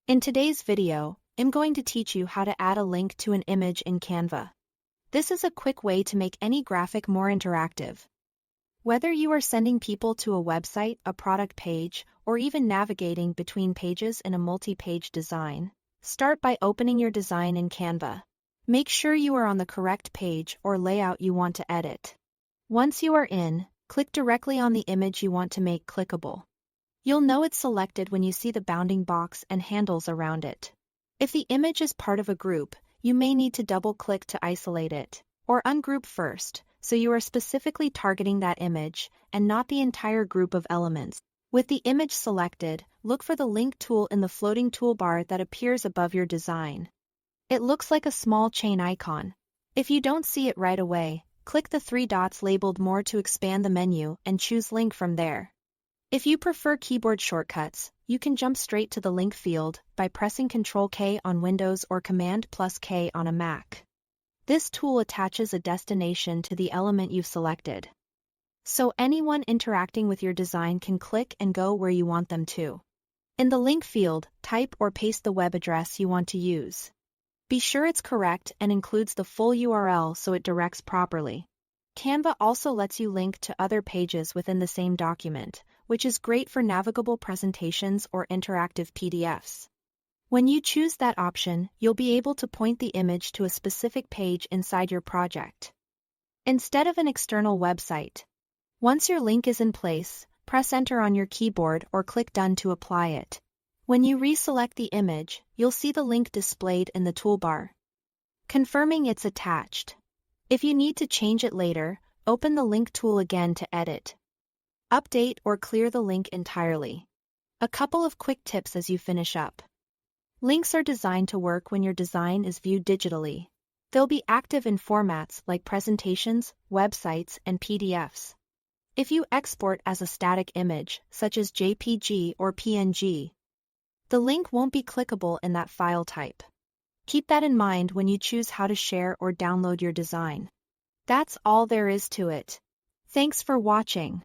In today's video, I'm going to teach you how to add a link to an image in Canva. This is a quick way to make any graphic more interactive. Whether you are sending people to a website, a product page, or even navigating between pages in a multi-page design, start by opening your design in Canva. Make sure you are on the correct page or layout you want to edit. Once you are in, click directly on the image you want to make clickable. You'll know it's selected when you see the bounding box and handles around it. If the image is part of a group, you may need to double-click to isolate it, or ungroup first, so you are specifically targeting that image and not the entire group of elements. With the image selected, look for the link tool in the floating toolbar that appears above your design. It looks like a small chain icon. If you don't see it right away, click the three dots labeled More to expand the menu and choose Link from there. If you prefer keyboard shortcuts, you can jump straight to the link field by pressing Ctrl-K on Windows or Command+K on a Mac. This tool attaches a destination to the element you've selected, so anyone interacting with your design can click and go where you want them to. In the link field, type or paste the web address you want to use. Be sure it's correct and includes the full URL so it directs properly. Canva also lets you link to other pages within the same document, which is great for navigable presentations or interactive PDFs. When you choose that option, you'll be able to point the image to a specific page inside your project, instead of an external website. Once your link is in place, press Enter on your keyboard or click Done to apply it. When you reselect the image, you'll see the link displayed in the toolbar, confirming it's attached. If you need to change it later, open the link tool again to edit, update, or clear the link entirely. A couple of quick tips as you finish up. Links are designed to work when your design is viewed digitally. They'll be active in formats like presentations, websites, and PDFs. If you export as a static image, such as JPG or PNG, the link won't be clickable in that file type. Keep that in mind when you choose how to share or download your design. That's all there is to it. Thanks for watching.